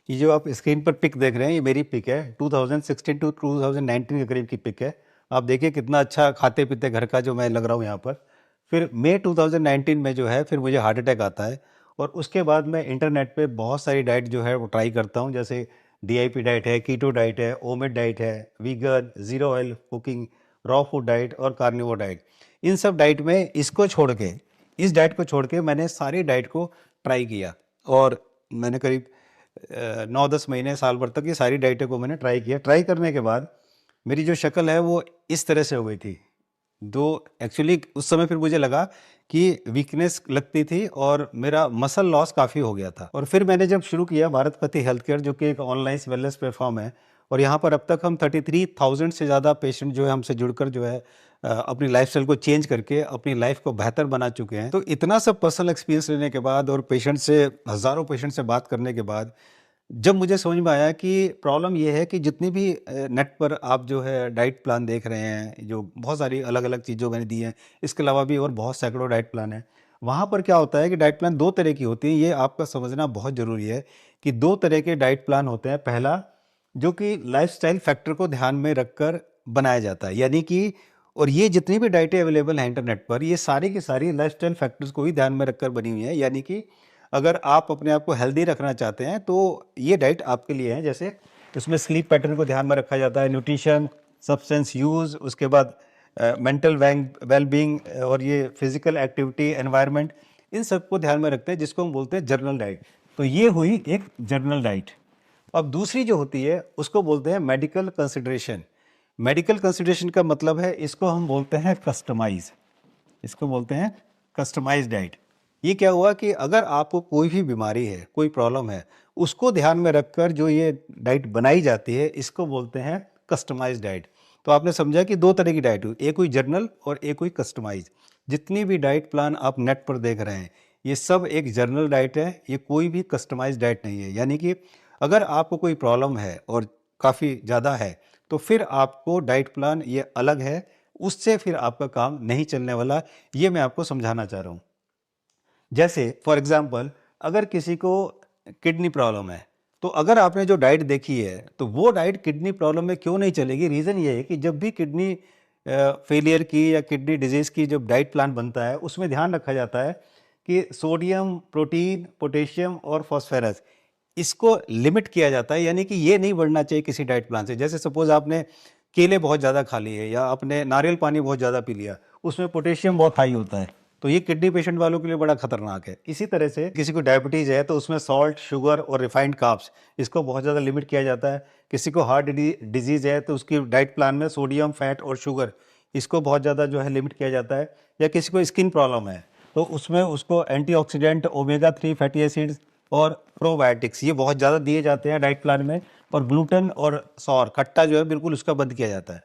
ये जो आप स्क्रीन पर पिक देख रहे हैं ये मेरी पिक है 2016 टू 2019 के करीब की पिक है। आप देखिए कितना अच्छा खाते पीते घर का जो मैं लग रहा हूँ यहाँ पर। फिर मई 2019 में जो है फिर मुझे हार्ट अटैक आता है और उसके बाद मैं इंटरनेट पे बहुत सारी डाइट जो है वो ट्राई करता हूँ, जैसे डीआईपी डाइट है, कीटो डाइट है, ओमेड डाइट है, vegan, zero oil cooking, raw food diet और कार्निवोर डाइट। इन सब डाइट में इसको छोड़ के, इस डाइट को छोड़ के मैंने सारी डाइट को ट्राई किया और मैंने करीब 9-10 महीने साल भर तक ये सारी डाइटों को मैंने ट्राई किया। ट्राई करने के बाद मेरी जो शक्ल है वो इस तरह से हो गई थी। दो एक्चुअली उस समय फिर मुझे लगा कि वीकनेस लगती थी और मेरा मसल लॉस काफ़ी हो गया था। और फिर मैंने जब शुरू किया भारत पति हेल्थ केयर, जो कि एक ऑनलाइन वेलनेस प्लेटफॉर्म है, और यहाँ पर अब तक हम 33,000 से ज़्यादा पेशेंट जो है हमसे जुड़कर जो है अपनी लाइफस्टाइल को चेंज करके अपनी लाइफ को बेहतर बना चुके हैं। तो इतना सब पर्सनल एक्सपीरियंस लेने के बाद और पेशेंट से, हज़ारों पेशेंट से बात करने के बाद, जब मुझे समझ में आया कि प्रॉब्लम ये है कि जितनी भी नेट पर आप जो है डाइट प्लान देख रहे हैं, जो बहुत सारी अलग-अलग चीज़ों मैंने दी हैं, इसके अलावा भी और बहुत सैकड़ों डाइट प्लान हैं। वहाँ पर क्या होता है कि डाइट प्लान 2 तरह की होती हैं, ये आपका समझना बहुत ज़रूरी है कि 2 तरह के डाइट प्लान होते हैं। पहला, जो कि लाइफ़स्टाइल फैक्टर को ध्यान में रखकर बनाया जाता है, यानी कि और ये जितनी भी डाइटें अवेलेबल हैं इंटरनेट पर, ये सारी की सारी लाइफ़स्टाइल फैक्टर्स को ही ध्यान में रखकर बनी हुई हैं। यानी कि अगर आप अपने आप को हेल्दी रखना चाहते हैं तो ये डाइट आपके लिए है। जैसे इसमें स्लीप पैटर्न को ध्यान में रखा जाता है, न्यूट्रिशन, सब्सटेंस यूज़, उसके बाद मेंटल वेल बीइंग और ये फिजिकल एक्टिविटी, एनवायरनमेंट, इन सब को ध्यान में रखते हैं, जिसको हम बोलते हैं जर्नल डाइट। तो ये हुई एक जर्नल डाइट। अब दूसरी जो होती है उसको बोलते हैं मेडिकल कंसिडरेशन। मेडिकल कंसिडरेशन का मतलब है, इसको हम बोलते हैं कस्टमाइज, इसको बोलते हैं कस्टमाइज डाइट। ये क्या हुआ कि अगर आपको कोई भी बीमारी है, कोई प्रॉब्लम है, उसको ध्यान में रखकर जो ये डाइट बनाई जाती है, इसको बोलते हैं कस्टमाइज डाइट। तो आपने समझा कि 2 तरह की डाइट हुई, एक हुई जर्नल और एक हुई कस्टमाइज। जितनी भी डाइट प्लान आप नेट पर देख रहे हैं, ये सब एक जर्नल डाइट है, ये कोई भी कस्टमाइज डाइट नहीं है। यानी कि अगर आपको कोई प्रॉब्लम है और काफ़ी ज़्यादा है, तो फिर आपको डाइट प्लान ये अलग है, उससे फिर आपका काम नहीं चलने वाला। ये मैं आपको समझाना चाह रहा हूँ। जैसे फॉर एग्जांपल, अगर किसी को किडनी प्रॉब्लम है, तो अगर आपने जो डाइट देखी है तो वो डाइट किडनी प्रॉब्लम में क्यों नहीं चलेगी? रीज़न ये है कि जब भी किडनी फेलियर की या किडनी डिजीज़ की जब डाइट प्लान बनता है, उसमें ध्यान रखा जाता है कि सोडियम, प्रोटीन, पोटेशियम और फॉस्फोरस, इसको लिमिट किया जाता है। यानी कि ये नहीं बढ़ना चाहिए किसी डाइट प्लान से। जैसे सपोज़ आपने केले बहुत ज़्यादा खा लिए या आपने नारियल पानी बहुत ज़्यादा पी लिया, उसमें पोटेशियम बहुत हाई होता है, तो ये किडनी पेशेंट वालों के लिए बड़ा खतरनाक है। इसी तरह से किसी को डायबिटीज़ है तो उसमें सॉल्ट, शुगर और रिफाइंड कार्ब्स, इसको बहुत ज़्यादा लिमिट किया जाता है। किसी को हार्ट डिजीज़ है तो उसकी डाइट प्लान में सोडियम, फैट और शुगर, इसको बहुत ज़्यादा जो है लिमिट किया जाता है। या किसी को स्किन प्रॉब्लम है तो उसमें उसको एंटीऑक्सीडेंट, ओमेगा 3 फैटी एसिड्स और प्रोबायोटिक्स, ये बहुत ज़्यादा दिए जाते हैं डाइट प्लान में। और ग्लूटेन और सौर खट्टा जो है बिल्कुल उसका बंद किया जाता है।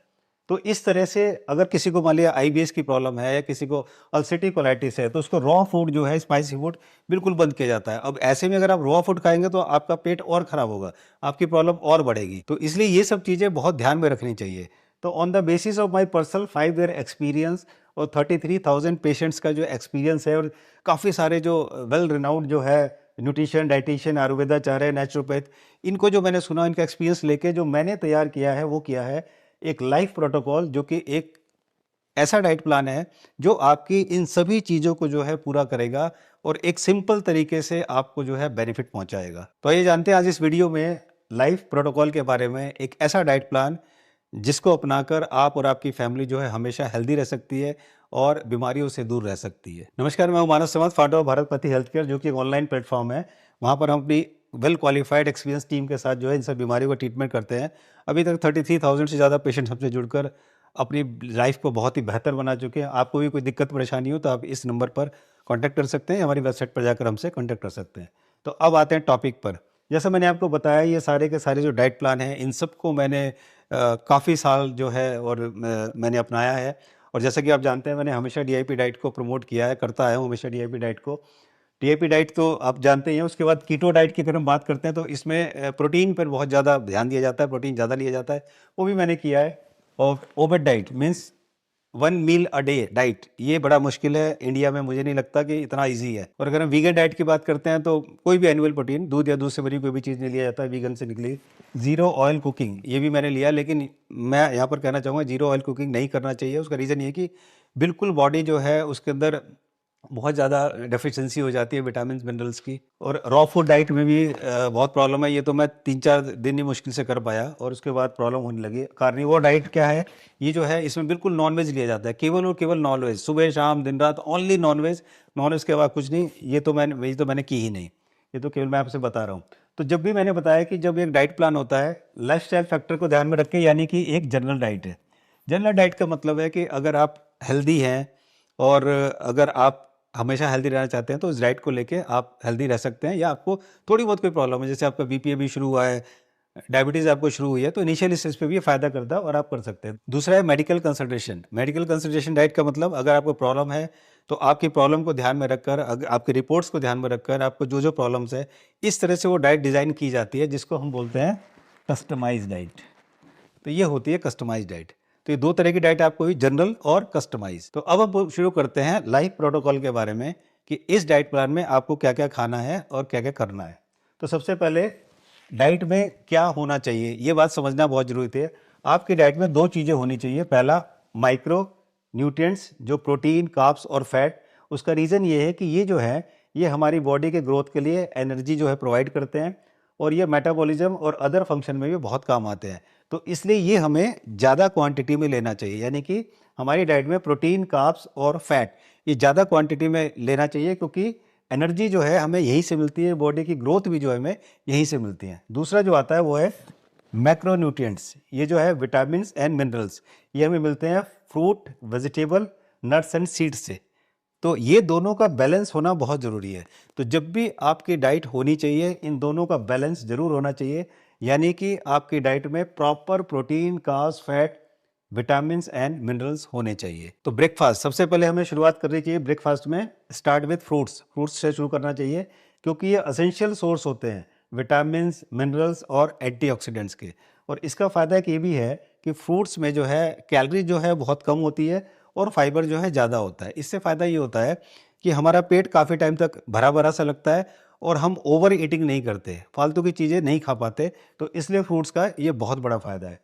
तो इस तरह से अगर किसी को मान लिया आईबीएस की प्रॉब्लम है या किसी को अल्सरेटिव कोलाइटिस है, तो उसको रॉ फूड जो है, स्पाइसी फूड, बिल्कुल बंद किया जाता है। अब ऐसे में अगर आप रॉ फूड खाएंगे तो आपका पेट और ख़राब होगा, आपकी प्रॉब्लम और बढ़ेगी। तो इसलिए ये सब चीज़ें बहुत ध्यान में रखनी चाहिए। तो on the basis of my personal 5 year experience और 33,000 पेशेंट्स का जो एक्सपीरियंस है, और काफ़ी सारे जो वेल रिनाउंड जो है न्यूट्रिशन, डाइटिशियन, आयुर्वेदाचार्य, नेचुरोपैथ, इनको जो मैंने सुना, इनका एक्सपीरियंस लेके जो मैंने तैयार किया है वो किया है एक लाइफ प्रोटोकॉल, जो कि एक ऐसा डाइट प्लान है जो आपकी इन सभी चीज़ों को जो है पूरा करेगा और एक सिंपल तरीके से आपको जो है बेनिफिट पहुंचाएगा। तो आइए जानते हैं आज इस वीडियो में लाइफ प्रोटोकॉल के बारे में, एक ऐसा डाइट प्लान जिसको अपनाकर आप और आपकी फैमिली जो है हमेशा हेल्दी रह सकती है और बीमारियों से दूर रह सकती है। नमस्कार, मैं हूं मानव समाज, फाउंडर ऑफ भारत पति हेल्थ केयर, जो कि एक ऑनलाइन प्लेटफॉर्म है। वहां पर हम अपनी वेल क्वालिफाइड एक्सपीरियंस टीम के साथ जो है इन सब बीमारियों का ट्रीटमेंट करते हैं। अभी तक 33,000 से ज़्यादा पेशेंट हमसे जुड़कर अपनी लाइफ को बहुत ही बेहतर बना चुके हैं। आपको भी कोई दिक्कत परेशानी हो तो आप इस नंबर पर कांटेक्ट कर सकते हैं, हमारी वेबसाइट पर जाकर हमसे कांटेक्ट कर सकते हैं। तो अब आते हैं टॉपिक पर। जैसा मैंने आपको बताया, ये सारे के सारे जो डाइट प्लान हैं, इन सबको मैंने काफ़ी साल जो है और मैंने अपनाया है। और जैसा कि आप जानते हैं, मैंने हमेशा डीआईपी डाइट को प्रमोट किया है, करता आया हूँ हमेशा डीआईपी डाइट को। डीआईपी डाइट तो आप जानते ही हैं। उसके बाद कीटो डाइट की अगर हम बात करते हैं तो इसमें प्रोटीन पर बहुत ज़्यादा ध्यान दिया जाता है, प्रोटीन ज़्यादा लिया जाता है, वो भी मैंने किया है। और OMAD diet means one meal a day diet, ये बड़ा मुश्किल है इंडिया में, मुझे नहीं लगता कि इतना इजी है। और अगर हम वीगन डाइट की बात करते हैं तो कोई भी एनिमल प्रोटीन, दूध या दूध से बनी कोई भी चीज़ नहीं लिया जाता है वीगन से निकली। जीरो ऑयल कुकिंग ये भी मैंने लिया, लेकिन मैं यहाँ पर कहना चाहूँगा जीरो ऑयल कुकिंग नहीं करना चाहिए। उसका रीज़न ये है कि बिल्कुल बॉडी जो है उसके अंदर बहुत ज़्यादा डेफिशिएंसी हो जाती है विटामिन मिनरल्स की। और रॉ फूड डाइट में भी बहुत प्रॉब्लम है। ये तो मैं 3-4 दिन ही मुश्किल से कर पाया और उसके बाद प्रॉब्लम होने लगी। कार्निवोर डाइट क्या है, ये जो है इसमें बिल्कुल नॉनवेज लिया जाता है, केवल और केवल नॉनवेज, सुबह शाम दिन रात ओनली नॉनवेज, नॉनवेज के बाद कुछ नहीं। ये तो मैंने की ही नहीं, ये तो केवल मैं आपसे बता रहा हूँ। तो जब भी मैंने बताया कि जब एक डाइट प्लान होता है लाइफस्टाइल फैक्टर को ध्यान में रख के, यानी कि एक जनरल डाइट है। जनरल डाइट का मतलब है कि अगर आप हेल्दी हैं और अगर आप हमेशा हेल्दी रहना चाहते हैं तो इस डाइट को लेके आप हेल्दी रह सकते हैं। या आपको थोड़ी बहुत कोई प्रॉब्लम है, जैसे आपका बीपी अभी शुरू हुआ है, डायबिटीज़ आपको शुरू हुई है, तो इनिशियल स्टेज पे भी ये फ़ायदा करता है और आप कर सकते हैं। दूसरा है medical consultation. Medical consultation diet का मतलब अगर आपको प्रॉब्लम है तो आपकी प्रॉब्लम को ध्यान में रखकर, आपकी रिपोर्ट्स को ध्यान में रखकर, आपको जो जो प्रॉब्लम्स है इस तरह से वो डाइट डिज़ाइन की जाती है, जिसको हम बोलते हैं कस्टमाइज डाइट। तो ये होती है कस्टमाइज डाइट। तो ये दो तरह की डाइट आपको हुई, जनरल और कस्टमाइज। तो अब हम शुरू करते हैं लाइफ प्रोटोकॉल के बारे में कि इस डाइट प्लान में आपको क्या क्या खाना है और क्या क्या करना है। तो सबसे पहले डाइट में क्या होना चाहिए, ये बात समझना बहुत ज़रूरी है। आपकी डाइट में दो चीज़ें होनी चाहिए। पहला, माइक्रो न्यूट्रिएंट्स, जो प्रोटीन, कार्ब्स और फैट। उसका रीज़न ये है कि ये जो है ये हमारी बॉडी के ग्रोथ के लिए एनर्जी जो है प्रोवाइड करते हैं और ये मेटाबॉलिज्म और अदर फंक्शन में भी बहुत काम आते हैं। तो इसलिए ये हमें ज़्यादा क्वांटिटी में लेना चाहिए, यानी कि हमारी डाइट में प्रोटीन, कार्ब्स और फैट ये ज़्यादा क्वांटिटी में लेना चाहिए, क्योंकि एनर्जी जो है हमें यहीं से मिलती है, बॉडी की ग्रोथ भी जो है हमें यहीं से मिलती है। दूसरा जो आता है वो है मैक्रोन्यूट्रिएंट्स। ये जो है विटामिन एंड मिनरल्स, ये हमें मिलते हैं fruit, vegetable, nuts and seeds से। तो ये दोनों का बैलेंस होना बहुत ज़रूरी है। तो जब भी आपकी डाइट होनी चाहिए इन दोनों का बैलेंस ज़रूर होना चाहिए, यानी कि आपकी डाइट में proper protein, carbs, fat, vitamins and minerals होने चाहिए। तो ब्रेकफास्ट, सबसे पहले हमें शुरुआत करनी चाहिए ब्रेकफास्ट में। स्टार्ट विथ फ्रूट्स, फ्रूट्स से शुरू करना चाहिए, क्योंकि ये असेंशियल सोर्स होते हैं विटामिन्स, मिनरल्स और एंटीऑक्सीडेंट्स के। और इसका फ़ायदा एक ये भी है कि फ्रूट्स में जो है कैलोरी जो है बहुत कम होती है और फाइबर जो है ज़्यादा होता है। इससे फ़ायदा ये होता है कि हमारा पेट काफ़ी टाइम तक भरा भरा सा लगता है और हम ओवर ईटिंग नहीं करते, फालतू की चीज़ें नहीं खा पाते। तो इसलिए फ्रूट्स का ये बहुत बड़ा फ़ायदा है।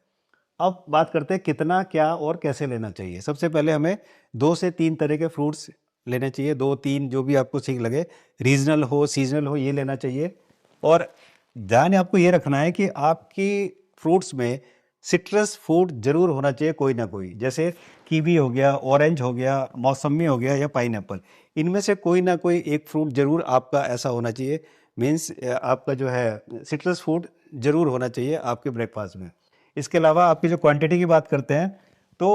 अब बात करते हैं कितना, क्या और कैसे लेना चाहिए। सबसे पहले हमें 2 से 3 तरह के फ्रूट्स लेने चाहिए, 2-3 जो भी आपको ठीक लगे, रीजनल हो, सीजनल हो, ये लेना चाहिए। और ध्यान आपको ये रखना है कि आपकी फ्रूट्स में सिट्रस फ्रूट जरूर होना चाहिए, कोई ना कोई, जैसे कीवी हो गया, ऑरेंज हो गया, मौसमी हो गया या पाइनएप्पल। इनमें से कोई ना कोई एक फ्रूट जरूर आपका ऐसा होना चाहिए, मीन्स आपका जो है सिट्रस फ्रूट जरूर होना चाहिए आपके ब्रेकफास्ट में। इसके अलावा आपकी जो क्वांटिटी की बात करते हैं तो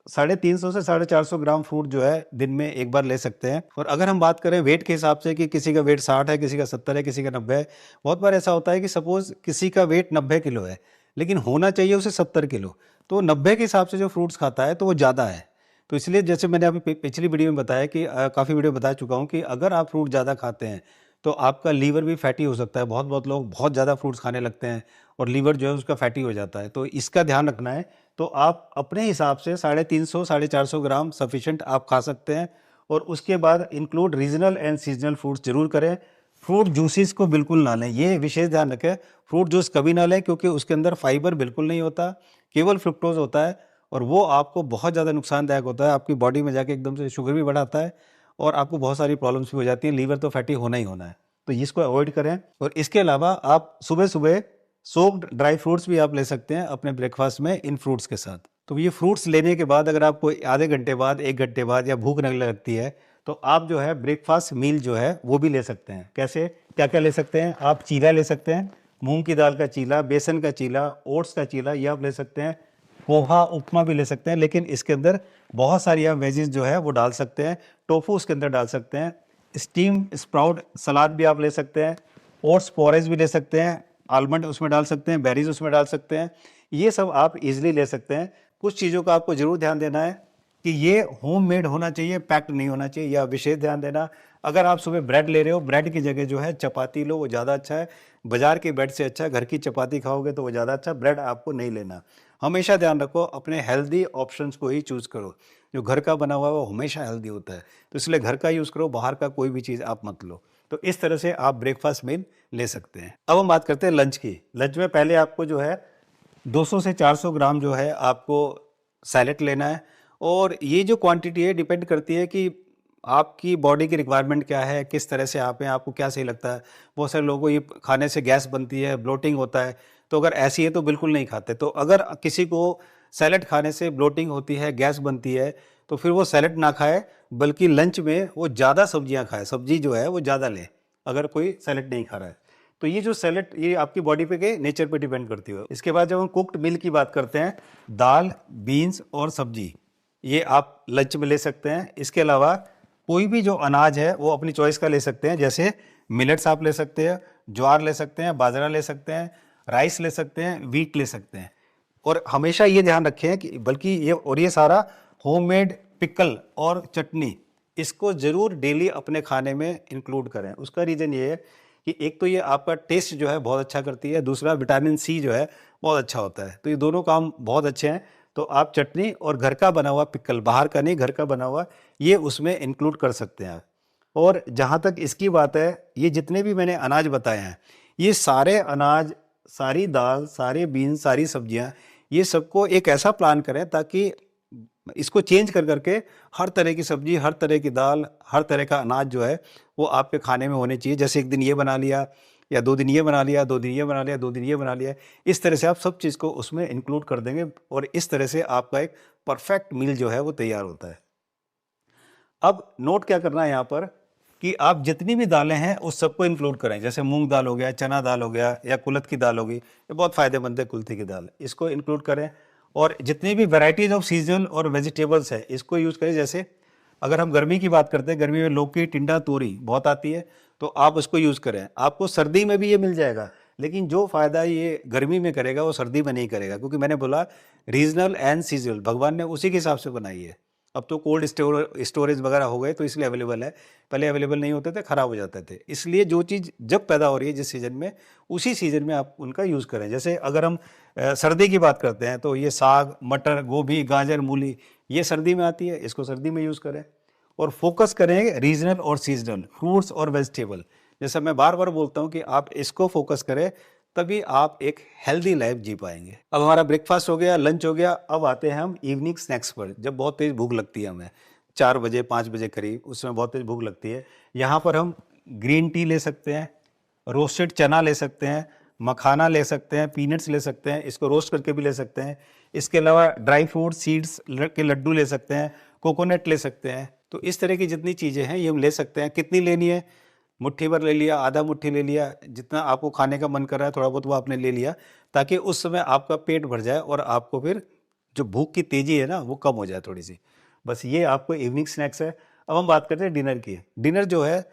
350 से 450 ग्राम फ्रूट जो है दिन में एक बार ले सकते हैं। और अगर हम बात करें वेट के हिसाब से कि किसी का वेट 60 है, किसी का 70 है, किसी का 90 है, बहुत बार ऐसा होता है कि सपोज किसी का वेट 90 किलो है लेकिन होना चाहिए उसे 70 किलो, तो 90 के हिसाब से जो फ्रूट्स खाता है तो वो ज़्यादा है। तो इसलिए जैसे मैंने अभी पिछली वीडियो में बताया कि काफ़ी वीडियो बता चुका हूँ कि अगर आप फ्रूट ज़्यादा खाते हैं तो आपका लीवर भी फैटी हो सकता है। बहुत बहुत लोग बहुत ज़्यादा फ्रूट्स खाने लगते हैं और लीवर जो है उसका फैटी हो जाता है, तो इसका ध्यान रखना है। तो आप अपने हिसाब से 350 450 ग्राम सफिशेंट आप खा सकते हैं। और उसके बाद include regional and seasonal fruits जरूर करें। फ्रूट जूसेस को बिल्कुल ना लें, ये विशेष ध्यान रखें। फ्रूट जूस कभी ना लें क्योंकि उसके अंदर फाइबर बिल्कुल नहीं होता, केवल फ्रुक्टोज होता है और वो आपको बहुत ज़्यादा नुकसानदायक होता है। आपकी बॉडी में जाके एकदम से शुगर भी बढ़ाता है और आपको बहुत सारी प्रॉब्लम्स भी हो जाती हैं। लीवर तो फैटी होना ही होना है, तो इसको अवॉइड करें। और इसके अलावा आप सुबह सुबह सोक्ड ड्राई फ्रूट्स भी आप ले सकते हैं अपने ब्रेकफास्ट में इन फ्रूट्स के साथ। तो ये फ्रूट्स लेने के बाद अगर आपको आधे घंटे बाद, 1 घंटे बाद या भूख लगने लगती है तो आप जो है ब्रेकफास्ट मील जो है वो भी ले सकते हैं। कैसे, क्या क्या ले सकते हैं? आप चीला ले सकते हैं, मूंग की दाल का चीला, बेसन का चीला, ओट्स का चीला, ये आप ले सकते हैं। पोहा उपमा भी ले सकते हैं, लेकिन इसके अंदर बहुत सारी आप वेजेस जो है वो डाल सकते हैं। टोफू उसके अंदर डाल सकते हैं। स्टीम स्प्राउट सलाद भी आप ले सकते हैं। ओट्स पोरेज भी ले सकते हैं, आलमंड उसमें डाल सकते हैं, बेरीज उसमें डाल सकते हैं। ये सब आप इजीली ले सकते हैं। कुछ चीज़ों का आपको जरूर ध्यान देना है कि ये होममेड होना चाहिए, पैक्ड नहीं होना चाहिए, या विशेष ध्यान देना। अगर आप सुबह ब्रेड ले रहे हो, ब्रेड की जगह जो है चपाती लो, वो ज़्यादा अच्छा है। बाजार के ब्रेड से अच्छा घर की चपाती खाओगे तो वो ज़्यादा अच्छा। ब्रेड आपको नहीं लेना। हमेशा ध्यान रखो अपने हेल्दी ऑप्शंस को ही चूज़ करो। जो घर का बना हुआ है वो हमेशा हेल्दी होता है। तो इसलिए घर का यूज़ करो, बाहर का कोई भी चीज़ आप मत लो। तो इस तरह से आप ब्रेकफास्ट मील ले सकते हैं। अब हम बात करते हैं लंच की। लंच में पहले आपको जो है 200 से 400 ग्राम जो है आपको सैलेड लेना है, और ये जो क्वांटिटी है डिपेंड करती है कि आपकी बॉडी की रिक्वायरमेंट क्या है, किस तरह से आप हैं, आपको क्या सही लगता है। बहुत सारे लोगों को ये खाने से गैस बनती है, ब्लोटिंग होता है, तो अगर ऐसी है तो बिल्कुल नहीं खाते। तो अगर किसी को सैलेड खाने से ब्लोटिंग होती है, गैस बनती है, तो फिर वो सैलेड ना खाए, बल्कि लंच में वो ज़्यादा सब्जियां खाए, सब्जी जो है वो ज़्यादा ले, अगर कोई सैलेड नहीं खा रहा है। तो ये जो सैलेड, ये आपकी बॉडी पे के नेचर पे डिपेंड करती है। इसके बाद जब हम कुक्ड मील की बात करते हैं, दाल, बीन्स और सब्जी, ये आप लंच में ले सकते हैं। इसके अलावा कोई भी जो अनाज है वो अपनी चॉइस का ले सकते हैं, जैसे मिलेट्स आप ले सकते हैं, ज्वार ले सकते हैं, बाजरा ले सकते हैं, राइस ले सकते हैं, वीट ले सकते हैं। और हमेशा ये ध्यान रखें कि बल्कि ये सारा होममेड पिकल और चटनी, इसको ज़रूर डेली अपने खाने में इंक्लूड करें। उसका रीज़न ये है कि एक तो ये आपका टेस्ट जो है बहुत अच्छा करती है, दूसरा विटामिन सी जो है बहुत अच्छा होता है। तो ये दोनों काम बहुत अच्छे हैं। तो आप चटनी और घर का बना हुआ पिकल, बाहर का नहीं घर का बना हुआ, ये उसमें इंक्लूड कर सकते हैं। और जहाँ तक इसकी बात है, ये जितने भी मैंने अनाज बताए हैं, ये सारे अनाज, सारी दाल, सारे बीन, सारी सब्जियाँ, ये सबको एक ऐसा प्लान करें ताकि इसको चेंज कर करके हर तरह की सब्जी, हर तरह की दाल, हर तरह का अनाज जो है वो आपके खाने में होने चाहिए। जैसे एक दिन ये बना लिया, या 2 दिन ये बना लिया, 2 दिन ये बना लिया, 2 दिन ये बना लिया, इस तरह से आप सब चीज़ को उसमें इंक्लूड कर देंगे, और इस तरह से आपका एक परफेक्ट मील जो है वो तैयार होता है। अब नोट क्या करना है यहाँ पर, कि आप जितनी भी दालें हैं उस सबको इंक्लूड करें। जैसे मूंग दाल हो गया, चना दाल हो गया, या कुलथ की दाल होगी, ये बहुत फ़ायदेमंद है, कुल्थी की दाल, इसको इंक्लूड करें। और जितनी भी वैरायटीज़ ऑफ सीजनल और वेजिटेबल्स है, इसको यूज़ करें। जैसे अगर हम गर्मी की बात करते हैं, गर्मी में लौकी, टिंडा, तोरी बहुत आती है, तो आप उसको यूज़ करें। आपको सर्दी में भी ये मिल जाएगा, लेकिन जो फ़ायदा ये गर्मी में करेगा वो सर्दी में नहीं करेगा, क्योंकि मैंने बोला रीजनल एंड सीजनल, भगवान ने उसी के हिसाब से बनाई है। अब तो कोल्ड स्टोरेज वगैरह हो गए, तो इसलिए अवेलेबल है। पहले अवेलेबल नहीं होते थे, ख़राब हो जाते थे। इसलिए जो चीज़ जब पैदा हो रही है जिस सीज़न में, उसी सीज़न में आप उनका यूज़ करें। जैसे अगर हम सर्दी की बात करते हैं, तो ये साग, मटर, गोभी, गाजर, मूली, ये सर्दी में आती है, इसको सर्दी में यूज़ करें। और फोकस करें रीजनल और सीजनल, फ्रूट्स और वेजिटेबल। जैसा मैं बार बार बोलता हूँ कि आप इसको फोकस करें, तभी आप एक हेल्दी लाइफ जी पाएंगे। अब हमारा ब्रेकफास्ट हो गया, लंच हो गया, अब आते हैं हम इवनिंग स्नैक्स पर, जब बहुत तेज़ भूख लगती है हमें, 4 बजे 5 बजे करीब, उसमें बहुत तेज़ भूख लगती है। यहाँ पर हम ग्रीन टी ले सकते हैं, रोस्टेड चना ले सकते हैं, मखाना ले सकते हैं, पीनट्स ले सकते हैं, इसको रोस्ट करके भी ले सकते हैं। इसके अलावा ड्राई फ्रूट, सीड्स के लड्डू ले सकते हैं, कोकोनट ले सकते हैं। तो इस तरह की जितनी चीज़ें हैं ये हम ले सकते हैं। कितनी लेनी है? मुट्ठी भर ले लिया, आधा मुट्ठी ले लिया, जितना आपको खाने का मन कर रहा है थोड़ा बहुत वो आपने ले लिया, ताकि उस समय आपका पेट भर जाए और आपको फिर जो भूख की तेज़ी है ना वो कम हो जाए थोड़ी सी। बस ये आपको इवनिंग स्नैक्स है। अब हम बात करते हैं डिनर की। डिनर जो है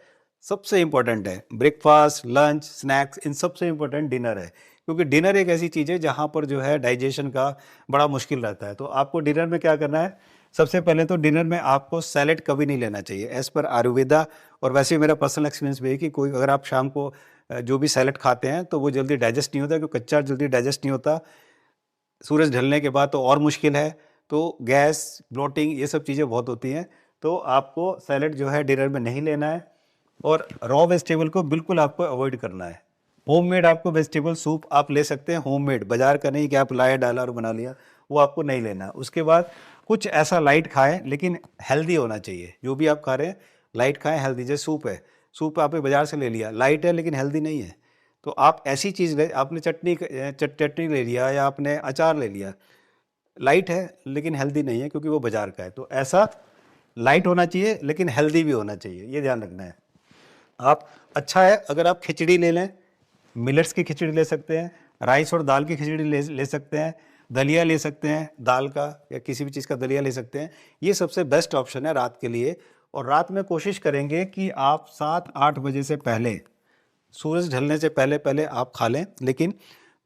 सबसे इम्पोर्टेंट है। ब्रेकफास्ट, लंच, स्नैक्स, इन सबसे इम्पोर्टेंट डिनर है, क्योंकि डिनर एक ऐसी चीज़ है जहाँ पर जो है डाइजेशन का बड़ा मुश्किल रहता है। तो आपको डिनर में क्या करना है? सबसे पहले तो डिनर में आपको सैलेड कभी नहीं लेना चाहिए, एज़ पर आयुर्वेदा। और वैसे मेरा पर्सनल एक्सपीरियंस भी है कि कोई अगर आप शाम को जो भी सैलेड खाते हैं तो वो जल्दी डाइजेस्ट नहीं होता, क्योंकि कच्चा जल्दी डाइजेस्ट नहीं होता। सूरज ढलने के बाद तो और मुश्किल है। तो गैस, ब्लोटिंग, ये सब चीज़ें बहुत होती हैं। तो आपको सैलेड जो है डिनर में नहीं लेना है, और रॉ वेजिटेबल को बिल्कुल आपको अवॉइड करना है। होममेड आपको वेजिटेबल सूप आप ले सकते हैं, होममेड, बाजार का नहीं कि आप लाया डाला और बना लिया, वो आपको नहीं लेना। उसके बाद कुछ ऐसा लाइट खाएं, लेकिन हेल्दी होना चाहिए। जो भी आप खा रहे हैं लाइट खाएं, हेल्दी। जैसे सूप है, सूप आपने बाजार से ले लिया, लाइट है लेकिन हेल्दी नहीं है, तो आप ऐसी चीज़ ले, आपने चटनी ले लिया, या आपने अचार ले लिया, लाइट है लेकिन हेल्दी नहीं है क्योंकि वो बाजार का है। तो ऐसा लाइट होना चाहिए लेकिन हेल्दी भी होना चाहिए, ये ध्यान रखना है। आप अच्छा है अगर आप खिचड़ी ले लें, मिलेट्स की खिचड़ी ले सकते हैं, राइस और दाल की खिचड़ी ले सकते हैं, दलिया ले सकते हैं, दाल का या किसी भी चीज़ का दलिया ले सकते हैं। ये सबसे बेस्ट ऑप्शन है रात के लिए। और रात में कोशिश करेंगे कि आप 7-8 बजे से पहले, सूरज ढलने से पहले पहले आप खा लें। लेकिन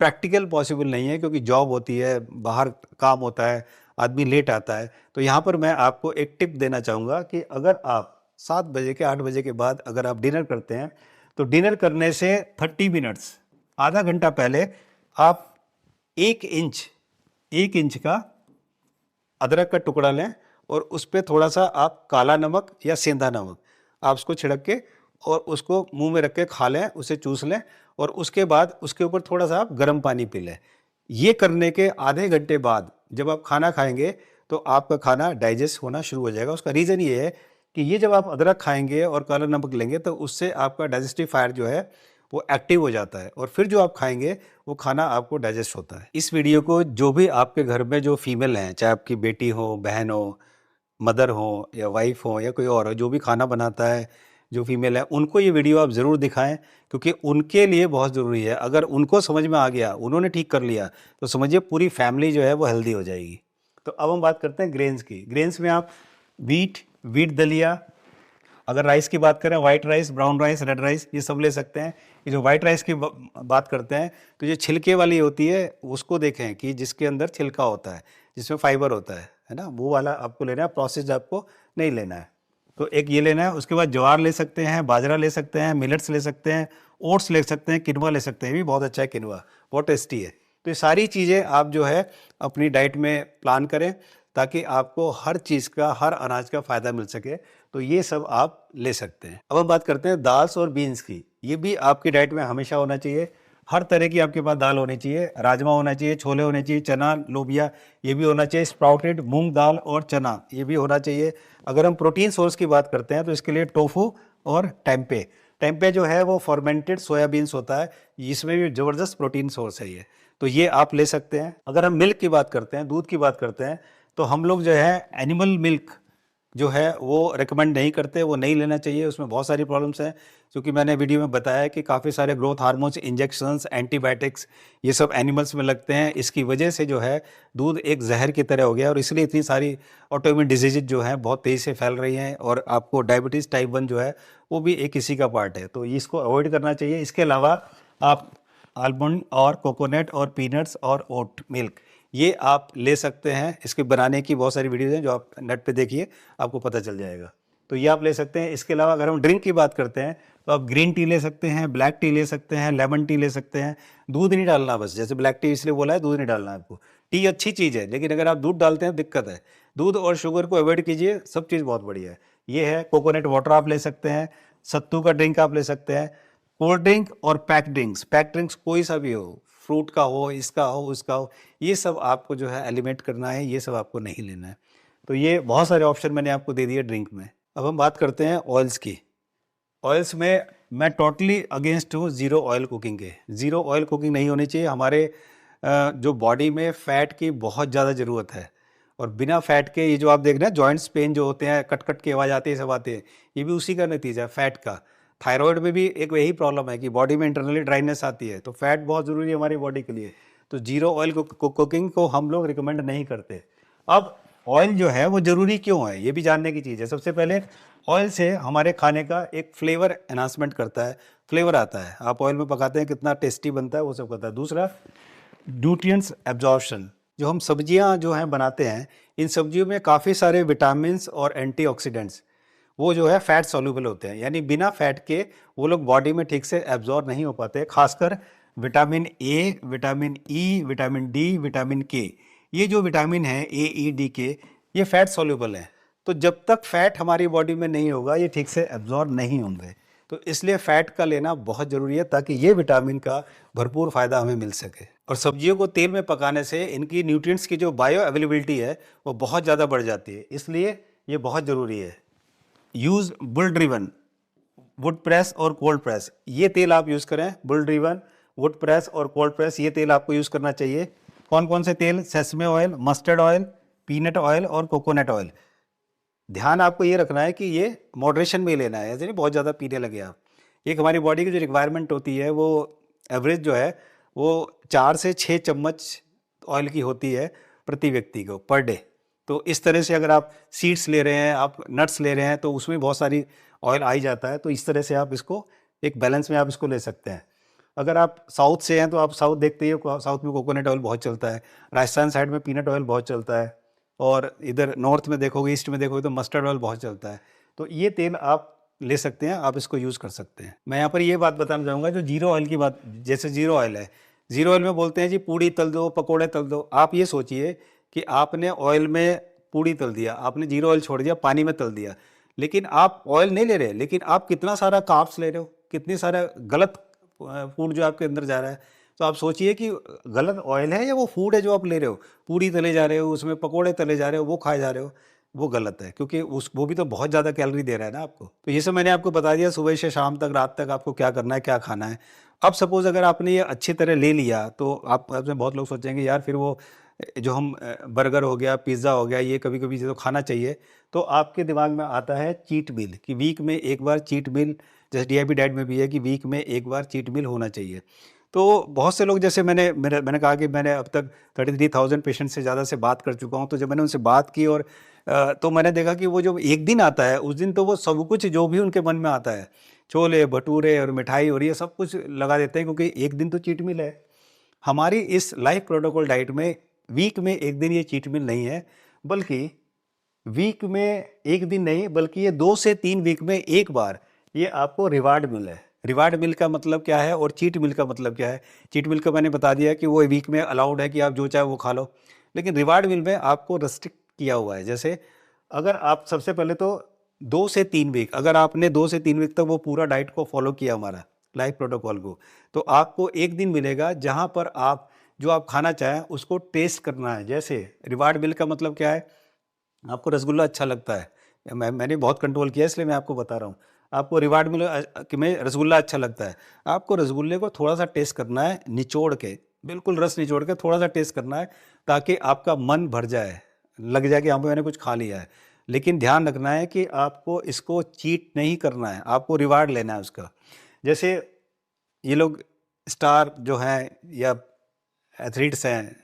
प्रैक्टिकल पॉसिबल नहीं है, क्योंकि जॉब होती है, बाहर काम होता है, आदमी लेट आता है। तो यहाँ पर मैं आपको एक टिप देना चाहूँगा कि अगर आप 7 बजे के 8 बजे के बाद अगर आप डिनर करते हैं, तो डिनर करने से 30 मिनट्स, आधा घंटा पहले आप 1 इंच का अदरक का टुकड़ा लें और उस पे थोड़ा सा आप काला नमक या सेंधा नमक आप उसको छिड़क के और उसको मुंह में रख के खा लें, उसे चूस लें और उसके बाद उसके ऊपर थोड़ा सा आप गर्म पानी पी लें। ये करने के आधे घंटे बाद जब आप खाना खाएंगे तो आपका खाना डाइजेस्ट होना शुरू हो जाएगा। उसका रीज़न ये है कि ये जब आप अदरक खाएंगे और काला नमक लेंगे तो उससे आपका डाइजेस्टिव फायर जो है वो एक्टिव हो जाता है और फिर जो आप खाएंगे वो खाना आपको डाइजेस्ट होता है। इस वीडियो को जो भी आपके घर में जो फीमेल हैं, चाहे आपकी बेटी हो, बहन हो, मदर हो या वाइफ हो या कोई और हो, जो भी खाना बनाता है, जो फीमेल है, उनको ये वीडियो आप ज़रूर दिखाएं क्योंकि उनके लिए बहुत ज़रूरी है। अगर उनको समझ में आ गया, उन्होंने ठीक कर लिया, तो समझिए पूरी फैमिली जो है वो हेल्दी हो जाएगी। तो अब हम बात करते हैं ग्रेन्स की। ग्रेन्स में आप वीट दलिया, अगर राइस की बात करें white rice, brown rice, red rice, ये सब ले सकते हैं। ये जो वाइट राइस की बात करते हैं तो ये छिलके वाली होती है, उसको देखें कि जिसके अंदर छिलका होता है, जिसमें फाइबर होता है ना, वो वाला आपको लेना है, प्रोसेस्ड आपको नहीं लेना है। तो एक ये लेना है। उसके बाद ज्वार ले सकते हैं, बाजरा ले सकते हैं, मिलेट्स ले सकते हैं, ओट्स ले सकते हैं, किनवा ले सकते हैं, ये भी बहुत अच्छा है किनवा, बहुत टेस्टी है। तो ये सारी चीज़ें आप जो है अपनी डाइट में प्लान करें ताकि आपको हर चीज़ का, हर अनाज का फ़ायदा मिल सके। तो ये सब आप ले सकते हैं। अब हम बात करते हैं दाल्स और बीन्स की। ये भी आपकी डाइट में हमेशा होना चाहिए। हर तरह की आपके पास दाल होनी चाहिए, राजमा होना चाहिए, छोले होने चाहिए, चना, लोबिया ये भी होना चाहिए, स्प्राउटेड मूंग दाल और चना ये भी होना चाहिए। अगर हम प्रोटीन सोर्स की बात करते हैं तो इसके लिए टोफू और टेम्पे। टेम्पे जो है वो फॉर्मेंटेड सोयाबीन्स होता है, इसमें भी ज़बरदस्त प्रोटीन सोर्स है ये, तो ये आप ले सकते हैं। अगर हम मिल्क की बात करते हैं, दूध की बात करते हैं, तो हम लोग जो है एनिमल मिल्क जो है वो रिकमेंड नहीं करते, वो नहीं लेना चाहिए। उसमें बहुत सारी प्रॉब्लम्स हैं, क्योंकि मैंने वीडियो में बताया कि काफ़ी सारे ग्रोथ हार्मोन्स, इंजेक्शंस, एंटीबायोटिक्स ये सब एनिमल्स में लगते हैं। इसकी वजह से जो है दूध एक जहर की तरह हो गया और इसलिए इतनी सारी ऑटोइम्यून डिजीज जो हैं बहुत तेज़ी से फैल रही हैं और आपको डायबिटीज़ टाइप 1 जो है वो भी एक इसी का पार्ट है, तो इसको अवॉइड करना चाहिए। इसके अलावा आप आलमंड और कोकोनट और पीनट्स और ओट मिल्क ये आप ले सकते हैं। इसके बनाने की बहुत सारी वीडियोज़ हैं जो आप नेट पे देखिए, आपको पता चल जाएगा। तो ये आप ले सकते हैं। इसके अलावा अगर हम ड्रिंक की बात करते हैं तो आप ग्रीन टी ले सकते हैं, ब्लैक टी ले सकते हैं, लेमन टी ले सकते हैं। दूध नहीं डालना, बस जैसे ब्लैक टी इसलिए बोला है, दूध नहीं डालना आपको। टी अच्छी चीज़ है, लेकिन अगर आप दूध डालते हैं दिक्कत है। दूध और शुगर को अवॉइड कीजिए, सब चीज़ बहुत बढ़िया है। ये है कोकोनट वाटर आप ले सकते हैं, सत्तू का ड्रिंक आप ले सकते हैं, कोल्ड ड्रिंक और पैक ड्रिंक्स कोई सा भी हो, फ्रूट का हो, इसका हो, उसका हो, ये सब आपको जो है एलिमिनेट करना है, ये सब आपको नहीं लेना है। तो ये बहुत सारे ऑप्शन मैंने आपको दे दिए ड्रिंक में। अब हम बात करते हैं ऑयल्स की। ऑयल्स में मैं टोटली अगेंस्ट हूँ ज़ीरो ऑयल कुकिंग के। ज़ीरो ऑयल कुकिंग नहीं होनी चाहिए। हमारे जो बॉडी में फ़ैट की बहुत ज़्यादा ज़रूरत है और बिना फैट के ये जो आप देख रहे हैं जॉइंट्स पेन जो होते हैं, कट कट की आवाज़ आती है, सब आती है, ये भी उसी का नतीजा है फैट का। थायराइड में भी एक यही प्रॉब्लम है कि बॉडी में इंटरनली ड्राइनेस आती है, तो फैट बहुत ज़रूरी है हमारी बॉडी के लिए। तो जीरो ऑयल कुकिंग को हम लोग रिकमेंड नहीं करते। अब ऑयल जो है वो ज़रूरी क्यों है, ये भी जानने की चीज़ है। सबसे पहले ऑयल से हमारे खाने का एक फ्लेवर एनहांसमेंट करता है, फ्लेवर आता है। आप ऑयल में पकाते हैं कितना टेस्टी बनता है, वो सब करता है। दूसरा, न्यूट्रिएंट्स एब्जॉर्प्शन। जो हम सब्जियां जो हैं बनाते हैं, इन सब्जियों में काफ़ी सारे विटामिन्स और एंटीऑक्सीडेंट्स वो जो है फैट सॉल्यूबल होते हैं, यानी बिना फैट के वो लोग बॉडी में ठीक से एब्जॉर्ब नहीं हो पाते। खासकर vitamin A, vitamin E, vitamin D, vitamin के, ये जो विटामिन है ए, ई, डी, के, ये फैट सॉल्यूबल है। तो जब तक फैट हमारी बॉडी में नहीं होगा ये ठीक से एब्जॉर्ब नहीं होंगे। तो इसलिए फैट का लेना बहुत ज़रूरी है ताकि ये विटामिन का भरपूर फ़ायदा हमें मिल सके। और सब्जियों को तेल में पकाने से इनकी न्यूट्रिएंट्स की जो बायो अवेलेबिलिटी है वो बहुत ज़्यादा बढ़ जाती है, इसलिए ये बहुत ज़रूरी है। Use bull driven, would press और कोल्ड प्रेस, ये तेल आप यूज़ करें। बुल ड्रिवन, वुड प्रेस और कोल्ड प्रेस, ये तेल आपको यूज़ करना चाहिए। कौन कौन से तेल? Sesame oil, mustard oil, peanut oil और कोकोनट ऑयल। ध्यान आपको ये रखना है कि ये मॉडरेशन में लेना है, ऐसे नहीं बहुत ज़्यादा पीने लगे आप। एक हमारी बॉडी की जो रिक्वायरमेंट होती है वो एवरेज जो है वो 4 से 6 चम्मच ऑयल की होती है प्रति व्यक्ति को पर डे। तो इस तरह से अगर आप सीड्स ले रहे हैं, आप नट्स ले रहे हैं, तो उसमें बहुत सारी ऑयल आ ही जाता है। तो इस तरह से आप इसको एक बैलेंस में आप इसको ले सकते हैं। अगर आप साउथ से हैं तो आप साउथ देखते ही हो, साउथ में कोकोनट ऑयल बहुत चलता है, राजस्थान साइड में पीनट ऑयल बहुत चलता है, और इधर नॉर्थ में देखोगे, ईस्ट में देखोगे तो मस्टर्ड ऑयल बहुत चलता है। तो ये तेल आप ले सकते हैं, आप इसको यूज़ कर सकते हैं। मैं यहाँ पर ये बात बताना चाहूँगा, जो जीरो ऑयल की बात, जैसे जीरो ऑयल है, जीरो ऑयल में बोलते हैं जी पूड़ी तल दो, पकोड़े तल दो। आप ये सोचिए कि आपने ऑयल में पूड़ी तल दिया, आपने जीरो ऑयल छोड़ दिया, पानी में तल दिया, लेकिन आप ऑयल नहीं ले रहे, लेकिन आप कितना सारा कार्ब्स ले रहे हो, कितनी सारा गलत फूड जो आपके अंदर जा रहा है। तो आप सोचिए कि गलत ऑयल है या वो फूड है जो आप ले रहे हो, पूड़ी तले जा रहे हो, उसमें पकोड़े तले जा रहे हो, वो खाए जा रहे हो, वो गलत है, क्योंकि वो भी तो बहुत ज़्यादा कैलोरी दे रहा है ना आपको। तो ये सब मैंने आपको बता दिया, सुबह से शाम तक, रात तक आपको क्या करना है, क्या खाना है। अब सपोज़ अगर आपने ये अच्छी तरह ले लिया, तो आप में बहुत लोग सोचेंगे यार फिर वो जो हम बर्गर हो गया, पिज़्ज़ा हो गया, ये कभी कभी जो खाना चाहिए, तो आपके दिमाग में आता है चीट मील, कि वीक में एक बार चीट मील, जैसे डीआईबी डाइट में भी है कि वीक में एक बार चीट मील होना चाहिए। तो बहुत से लोग, जैसे मैंने कहा कि मैंने अब तक 33,000 पेशेंट से ज़्यादा से बात कर चुका हूँ, तो जब मैंने उनसे बात की और तो मैंने देखा कि वो जो एक दिन आता है, उस दिन तो वो सब कुछ जो भी उनके मन में आता है, छोले भटूरे और मिठाई और ये सब कुछ लगा देते हैं, क्योंकि एक दिन तो चीट मील है। हमारी इस लाइफ प्रोटोकॉल डाइट में वीक में एक दिन ये चीट मील नहीं है, बल्कि वीक में एक दिन नहीं, बल्कि ये 2 से 3 वीक में एक बार ये आपको रिवार्ड मील है। रिवार्ड मील का मतलब क्या है और चीट मील का मतलब क्या है? चीट मील का मैंने बता दिया कि वो वीक में अलाउड है कि आप जो चाहे वो खा लो, लेकिन रिवार्ड मील में आपको रेस्ट्रिक्ट किया हुआ है। जैसे अगर आप सबसे पहले तो 2 से 3 वीक, अगर आपने 2 से 3 वीक तक वो पूरा डाइट को फॉलो किया, हमारा लाइफ प्रोटोकॉल को, तो आपको एक दिन मिलेगा जहाँ पर आप जो आप खाना चाहें उसको टेस्ट करना है। जैसे रिवार्ड मील का मतलब क्या है? आपको रसगुल्ला अच्छा लगता है, मैंने बहुत कंट्रोल किया इसलिए मैं आपको बता रहा हूँ। आपको रिवार्ड मिले कि मैं रसगुल्ला अच्छा लगता है, आपको रसगुल्ले को थोड़ा सा टेस्ट करना है, निचोड़ के, बिल्कुल रस निचोड़ के थोड़ा सा टेस्ट करना है, ताकि आपका मन भर जाए, लग जाए कि हाँ भाई मैंने कुछ खा लिया है। लेकिन ध्यान रखना है कि आपको इसको चीट नहीं करना है, आपको रिवार्ड लेना है उसका। जैसे ये लोग स्टार जो हैं या एथलीट्स हैं,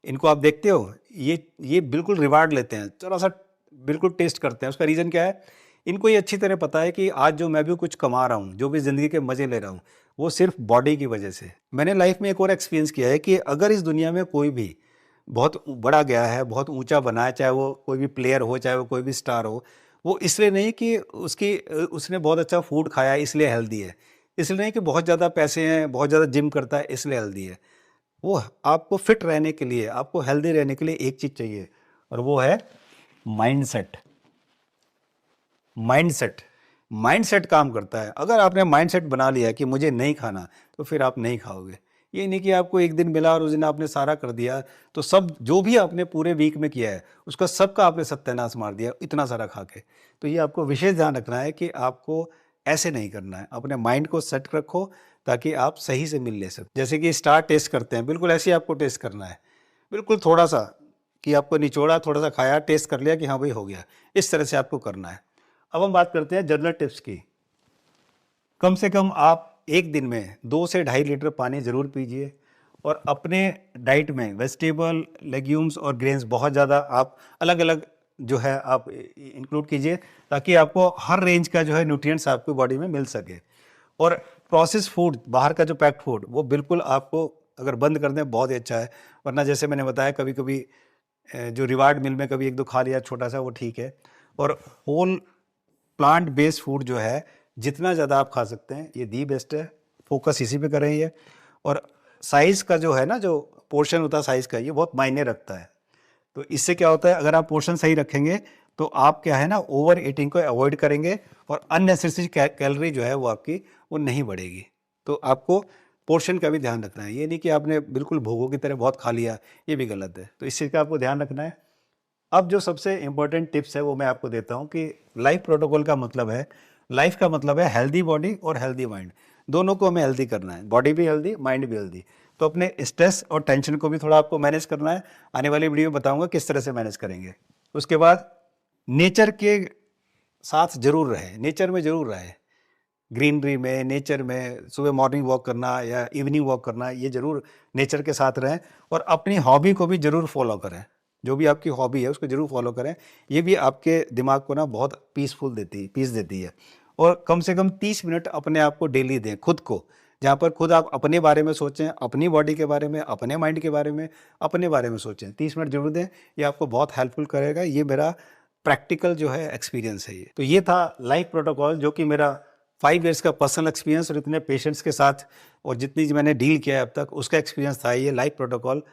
इनको आप देखते हो, ये बिल्कुल रिवार्ड लेते हैं, थोड़ा सा बिल्कुल टेस्ट करते हैं। उसका रीज़न क्या है? इनको ये अच्छी तरह पता है कि आज जो मैं भी कुछ कमा रहा हूँ, जो भी ज़िंदगी के मज़े ले रहा हूँ, वो सिर्फ बॉडी की वजह से। मैंने लाइफ में एक और एक्सपीरियंस किया है कि अगर इस दुनिया में कोई भी बहुत बड़ा गया है, बहुत ऊंचा बना है, चाहे वो कोई भी प्लेयर हो, चाहे वो कोई भी स्टार हो, वो इसलिए नहीं कि उसने बहुत अच्छा फूड खाया इसलिए हेल्दी है, इसलिए नहीं कि बहुत ज़्यादा पैसे हैं, बहुत ज़्यादा जिम करता है इसलिए हेल्दी है। वो आपको फिट रहने के लिए, आपको हेल्दी रहने के लिए एक चीज़ चाहिए, और वो है माइंडसेट। माइंडसेट माइंडसेट काम करता है। अगर आपने माइंडसेट बना लिया कि मुझे नहीं खाना, तो फिर आप नहीं खाओगे। ये नहीं कि आपको एक दिन मिला और उस दिन आपने सारा कर दिया, तो सब जो भी आपने पूरे वीक में किया है उसका सबका आपने सत्यानाश मार दिया इतना सारा खा के। तो ये आपको विशेष ध्यान रखना है कि आपको ऐसे नहीं करना है। अपने माइंड को सेट रखो ताकि आप सही से मिल ले सको। जैसे कि स्टार टेस्ट करते हैं, बिल्कुल ऐसे ही आपको टेस्ट करना है। बिल्कुल थोड़ा सा कि आपको निचोड़ा, थोड़ा सा खाया, टेस्ट कर लिया कि हाँ भाई हो गया, इस तरह से आपको करना है। अब हम बात करते हैं जनरल टिप्स की। कम से कम आप एक दिन में 2 से 2.5 लीटर पानी ज़रूर पीजिए, और अपने डाइट में वेजिटेबल, लेग्यूम्स और ग्रेन्स बहुत ज़्यादा आप अलग अलग जो है आप इंक्लूड कीजिए, ताकि आपको हर रेंज का जो है न्यूट्रिएंट्स आपकी बॉडी में मिल सके। और प्रोसेस फूड, बाहर का जो पैक्ड फूड, वो बिल्कुल आपको अगर बंद कर दें बहुत ही अच्छा है। वरना जैसे मैंने बताया, कभी कभी जो रिवार्ड मिल में कभी एक दो खा लिया छोटा सा, वो ठीक है। और होल प्लांट बेस्ड फूड जो है, जितना ज़्यादा आप खा सकते हैं ये दी बेस्ट है। फोकस इसी पे करें ये। और साइज़ का जो है ना, जो पोर्शन होता है साइज़ का, ये बहुत मायने रखता है। तो इससे क्या होता है, अगर आप पोर्शन सही रखेंगे तो आप क्या है ना, ओवर ईटिंग को अवॉइड करेंगे, और अननेसेसरी कैलोरी जो है वो आपकी वो नहीं बढ़ेगी। तो आपको पोर्शन का भी ध्यान रखना है। ये नहीं कि आपने बिल्कुल भोगों की तरह बहुत खा लिया, ये भी गलत है। तो इस चीज़ का आपको ध्यान रखना है। अब जो सबसे इम्पोर्टेंट टिप्स है वो मैं आपको देता हूँ कि लाइफ प्रोटोकॉल का मतलब है, लाइफ का मतलब है हेल्दी बॉडी और हेल्दी माइंड, दोनों को हमें हेल्दी करना है। बॉडी भी हेल्दी, माइंड भी हेल्दी। तो अपने स्ट्रेस और टेंशन को भी थोड़ा आपको मैनेज करना है। आने वाली वीडियो में बताऊंगा किस तरह से मैनेज करेंगे। उसके बाद नेचर के साथ जरूर रहे, नेचर में जरूर रहे, ग्रीनरी में, नेचर में सुबह मॉर्निंग वॉक करना या इवनिंग वॉक करना, ये जरूर नेचर के साथ रहें। और अपनी हॉबी को भी जरूर फॉलो करें, जो भी आपकी हॉबी है उसको जरूर फॉलो करें। ये भी आपके दिमाग को ना बहुत पीस देती है। और कम से कम 30 मिनट अपने आप को डेली दें, खुद को, जहाँ पर खुद आप अपने बारे में सोचें, अपनी बॉडी के बारे में, अपने माइंड के बारे में, अपने बारे में सोचें। 30 मिनट जरूर दें, ये आपको बहुत हेल्पफुल करेगा। ये मेरा प्रैक्टिकल जो है एक्सपीरियंस है ये। तो ये था लाइफ प्रोटोकॉल, जो कि मेरा 5 इयर्स का पर्सनल एक्सपीरियंस और इतने पेशेंट्स के साथ और जितनी मैंने डील किया है अब तक, उसका एक्सपीरियंस था ये लाइफ प्रोटोकॉल।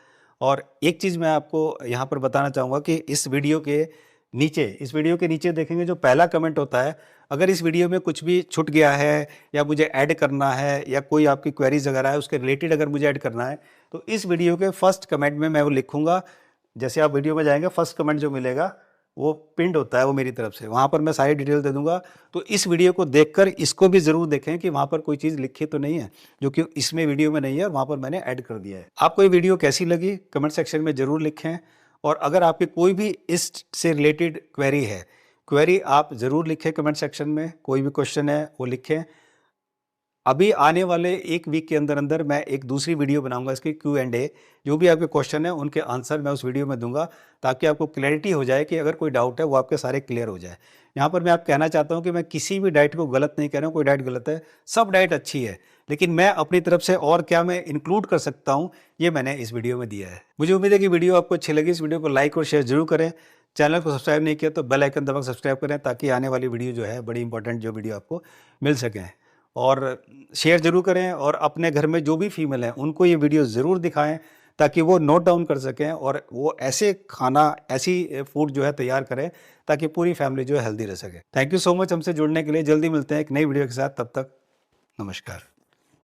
और एक चीज़ मैं आपको यहाँ पर बताना चाहूँगा कि इस वीडियो के नीचे देखेंगे जो पहला कमेंट होता है, अगर इस वीडियो में कुछ भी छूट गया है या मुझे ऐड करना है या कोई आपकी क्वेरीज वगैरह है उसके रिलेटेड अगर मुझे ऐड करना है, तो इस वीडियो के फर्स्ट कमेंट में मैं वो लिखूंगा। जैसे आप वीडियो में जाएंगे, फर्स्ट कमेंट जो मिलेगा वो पिंड होता है, वो मेरी तरफ से, वहाँ पर मैं सारी डिटेल दे दूंगा। तो इस वीडियो को देखकर इसको भी ज़रूर देखें कि वहाँ पर कोई चीज़ लिखी तो नहीं है जो कि इसमें वीडियो में नहीं है और वहाँ पर मैंने ऐड कर दिया है। आपको ये वीडियो कैसी लगी कमेंट सेक्शन में ज़रूर लिखें, और अगर आपकी कोई भी इस से रिलेटेड क्वेरी है, क्वेरी आप ज़रूर लिखें कमेंट सेक्शन में, कोई भी क्वेश्चन है वो लिखें। अभी आने वाले एक वीक के अंदर अंदर मैं एक दूसरी वीडियो बनाऊंगा इसकी Q&A, जो भी आपके क्वेश्चन है उनके आंसर मैं उस वीडियो में दूंगा, ताकि आपको क्लैरिटी हो जाए कि अगर कोई डाउट है वो आपके सारे क्लियर हो जाए। यहाँ पर मैं आप कहना चाहता हूँ कि मैं किसी भी डाइट को गलत नहीं कह रहा हूँ, कोई डाइट गलत है, सब डाइट अच्छी है, लेकिन मैं अपनी तरफ से और क्या मैं इंक्लूड कर सकता हूँ ये मैंने इस वीडियो में दिया है। मुझे उम्मीद है कि वीडियो आपको अच्छी लगी। इस वीडियो को लाइक और शेयर जरूर करें। चैनल को सब्सक्राइब नहीं किया तो बेल आइकन दबा सब्सक्राइब करें, ताकि आने वाली वीडियो जो है बड़ी इंपॉर्टेंट जो वीडियो आपको मिल सकें। और शेयर ज़रूर करें, और अपने घर में जो भी फीमेल हैं उनको ये वीडियो ज़रूर दिखाएं, ताकि वो नोट डाउन कर सकें और वो ऐसे खाना, ऐसी फूड जो है तैयार करें ताकि पूरी फैमिली जो है हेल्दी रह सके। थैंक यू सो मच हमसे जुड़ने के लिए। जल्दी मिलते हैं एक नई वीडियो के साथ, तब तक नमस्कार।